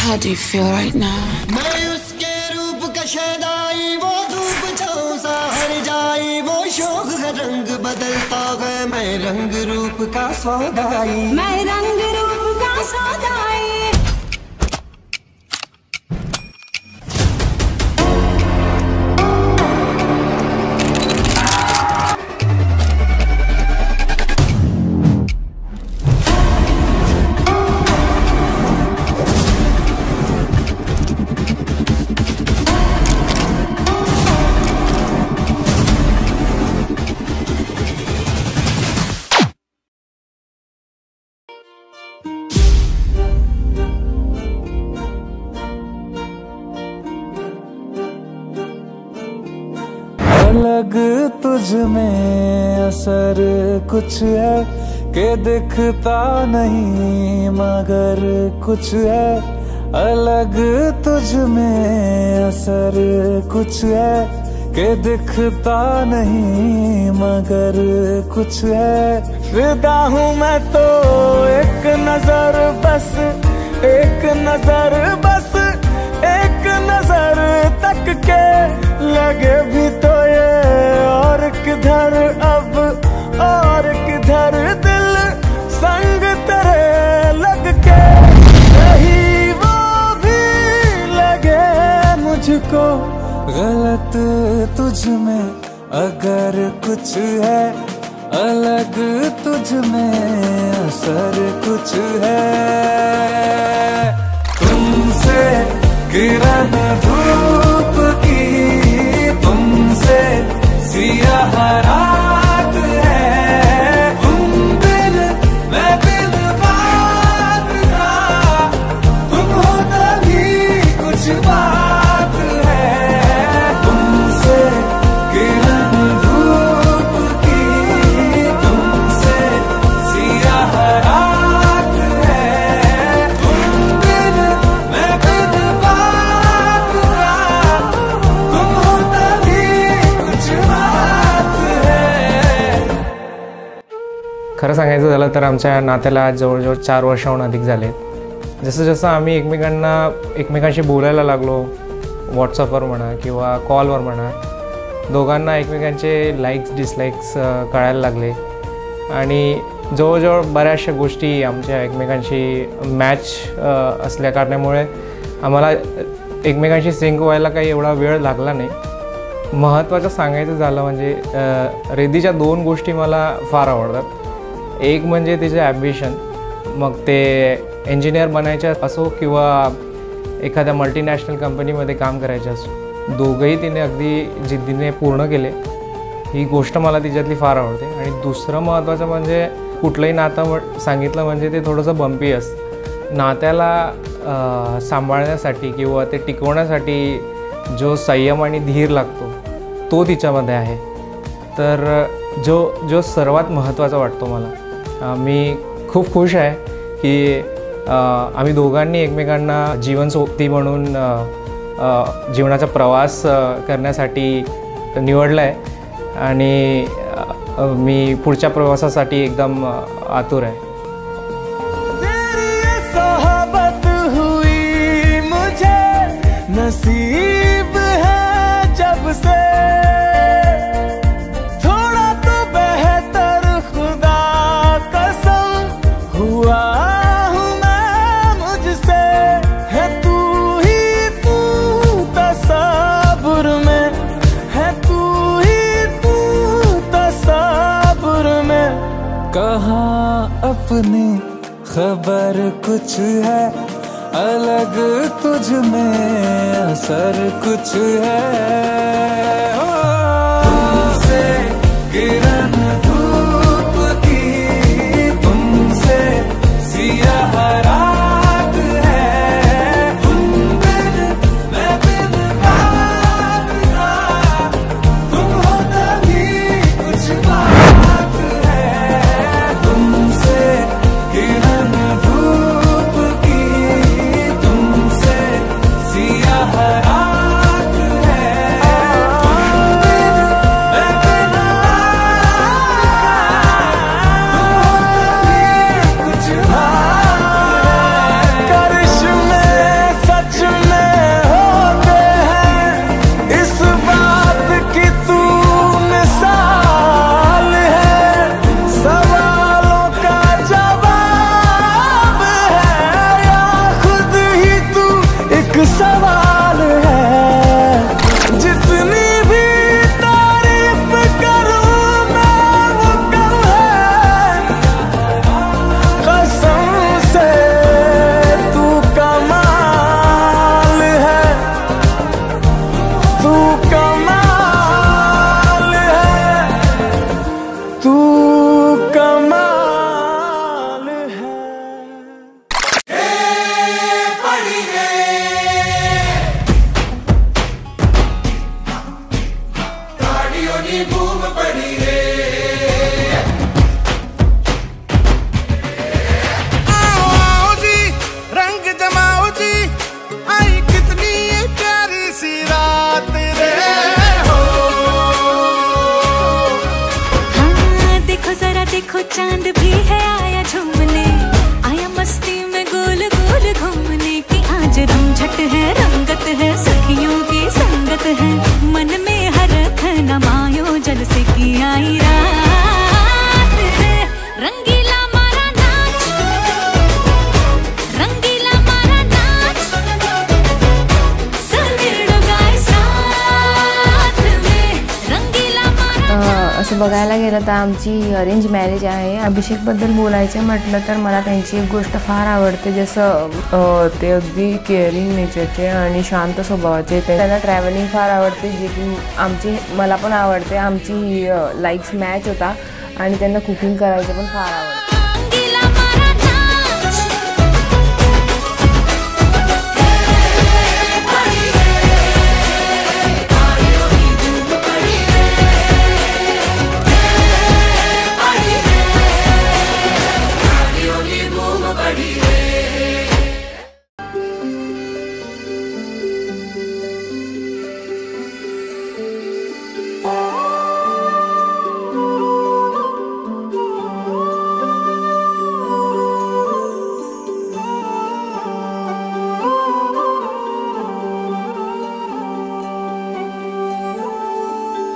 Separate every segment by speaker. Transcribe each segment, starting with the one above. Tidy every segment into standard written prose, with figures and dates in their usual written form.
Speaker 1: How do you feel right now?
Speaker 2: मैं उसके रूप का शैदाई, वो धूप छाँव सा हर जाई, वो शौक का रंग बदलता है, मैं रंग रूप का सौदाई,
Speaker 1: मैं रंग रूप का सौदाई।
Speaker 3: अलग तुझ में असर कुछ है कि दिखता नहीं मगर कुछ है, अलग तुझ में असर कुछ है कि दिखता नहीं मगर कुछ है। फिदा हूँ मैं तो एक नजर बस, एक नजर बस, एक नजर तक के लगे भी तो ये और किधर अब और किधर दिल संग तेरे लग के, सही वो भी लगे मुझको गलत तुझ में अगर कुछ है, अलग तुझ में असर कुछ है। तुमसे किरण धूप की, तुमसे सियाह रात है, तुम बिन मैं बिन बात का, तुम हो तभी कुछ बात है। तुमसे किरण धूप की, तुमसे सियाह रात है, तुम बिन मैं बिन बात का, तुम हो तभी कुछ बात है।
Speaker 4: खरं सांगायचं झालं तर आमच्या नात्याला जवळजवळ 4 वर्षाहून अधिक झाले। जसं जसं आम्ही एकमेकांशी बोलायला लागलो, व्हॉट्सअपवर म्हणा किंवा कॉलवर म्हणा, दोघांना एकमेकांचे लाईक्स डिसलाईक्स कळायला लागले आणि जवळजवळ बऱ्याचशा गोष्टी आमच्या एकमेकांशी मॅच असल्या कारणामुळे आम्हाला एकमेकांशी सिंक व्हायला काही एवढा वेळ लागला नाही। महत्त्वाचं सांगायचं झालं म्हणजे रिद्धीच्या 2 गोष्टी मला फार आवडतात। एक म्हणजे तिचे ॲम्बिशन, मग ते इंजिनियर बनायचे असो किंवा एखाद्या मल्टीनॅशनल कंपनीमध्ये काम करायचे असो, दोघंही तिने अगदी जिद्दीने पूर्ण केले। ही गोष्ट मला तिच्यातली फार आवडते। आणि दुसरं महत्त्वाचं म्हणजे कुठलंही नातं सांगितलं म्हणजे ते थोडंसं बंपी असतं। नात्याला सांभाळण्यासाठी किंवा ते टिकवण्यासाठी जो संयम आणि धीर लागतो तो तिच्यामध्ये आहे। तर जो सर्वात महत्त्वाचा वाटतो मला। मी खूप खुश आहे की आम्ही दोघांनी एकमेकांना जीवनसोबती म्हणून जीवनाचा प्रवास करण्यासाठी निवडलं आहे आणि मी पुढच्या प्रवासासाठी एकदम आतुर आहे।
Speaker 3: नसीब है जब से थोड़ा तो बेहतर खुदा कसम हुआ हूँ मैं मुझसे, है तू ही तू तसव्वुर में, है तू ही तू तसव्वुर में। कहाँ अपनी खबर कुछ है, अलग तुझ में असर कुछ है। तुमसे किरण धूप की, तुमसे सियाह रात है, तुम बिन मैं बिन बात का, तुम हो तभी कुछ बात है। तुमसे किरण धूप की, तुमसे सियाह रात है, तुम बिन मैं बिन बात
Speaker 1: चांद भी है आया झूमने, आया मस्ती में गोल गोल घूमने की। आज रमझट है, रंगत है, सखियों की संगत है, मन में हरख न मायो जल से की आई रात है। रंगीला मारा नाच, रंगीला मारा नाच, सनेड़ो गाए साथ में, रंगीला मारा।
Speaker 5: असं बघायला गेलं तर आमची अरेंज मॅरेज आहे. अभिषेकबद्दल बोलायचं म्हटलं तर मला त्यांची एक गोष्ट फार आवडते, जसं ते अगदी केअरिंग नेचरचे आणि शांत स्वभावाचे. त्यांना ट्रॅव्हलिंग फार आवडते, जे की मला पण आवडते. आमची लाईक्स मॅच होता आणि त्यांना कुकिंग करायचं पण फार आवडतं.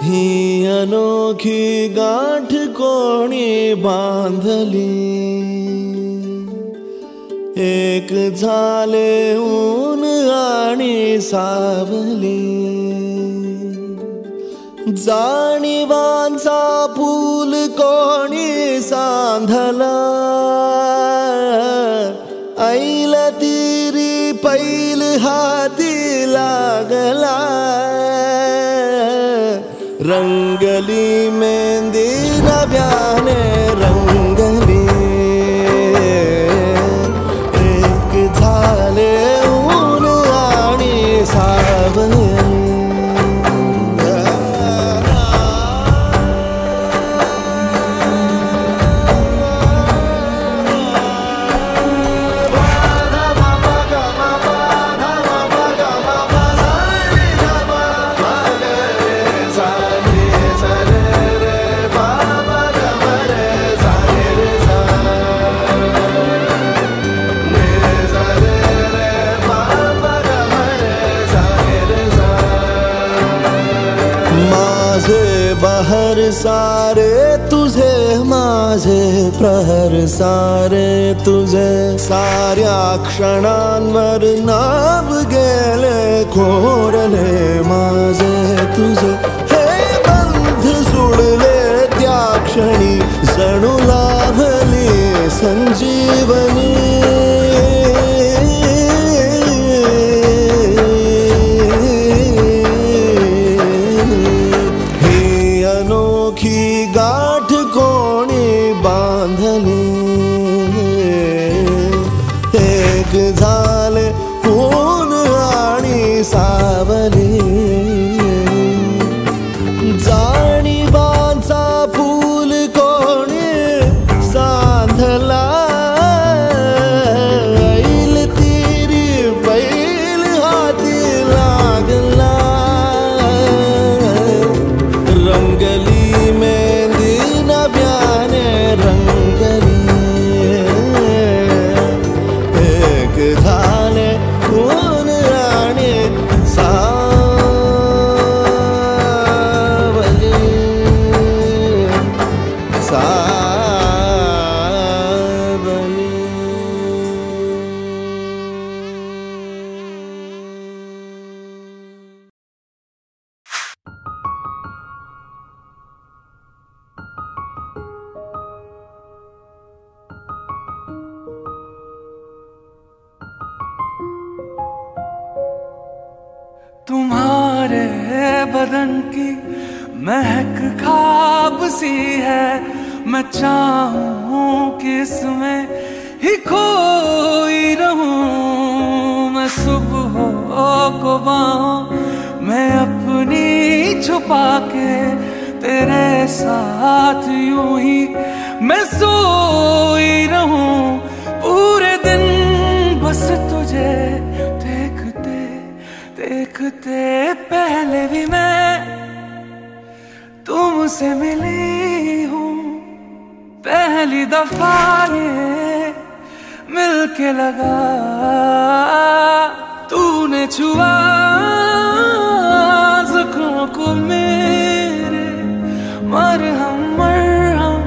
Speaker 2: ही अनोखी गाठ कोणी बांधली, एक झाले ऊन आणि सावली. जाणीवांचा पूल कोणी सांधला, ऐल तिरी पैल हाती लागला. रंगली मेहंदी नव्याने रंगली, एक झाले ऊन आणि सावली. बहर सारे तुझे, माझे प्रहर सारे तुझे. साऱ्या क्षणांवर नाव गेले कोरले माझे तुझे. हे बंध सुडले त्या क्षणी, जणू लाभली संजीवनी. अनोखी गाठ कोणी बांधली, एक झाले ऊन आणि सावली. जाणीवांचा पूल कोणी सांधला, ऐल तिरी पैल हाती लागला. रंगली मेहंदी नव्याने रंगली, एक झाले ऊन आणि सावली. सावली.
Speaker 3: तुम्हारे बदन की महक खाब सी है, मैं चाहूं कि इसमें ही खोई रहूं. मैं सुबह को बाहों मैं अपनी छुपा के, तेरे साथ यूं ही मैं सोई रहूं. पूरे दिन बस तुझे देखते देखते पहले भी मैं तुमसे मिली हूँ. पहली दफा ये मिलके लगा, तूने छुआ ज़ख्मों को मेरे, मरहम मरहम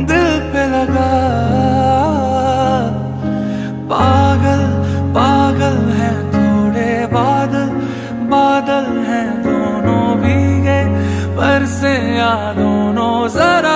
Speaker 3: दिल पे लगा। पागल पागल हैं थोड़े बादल, बादल हैं दोनों भीगे, पर से या दोनों जरा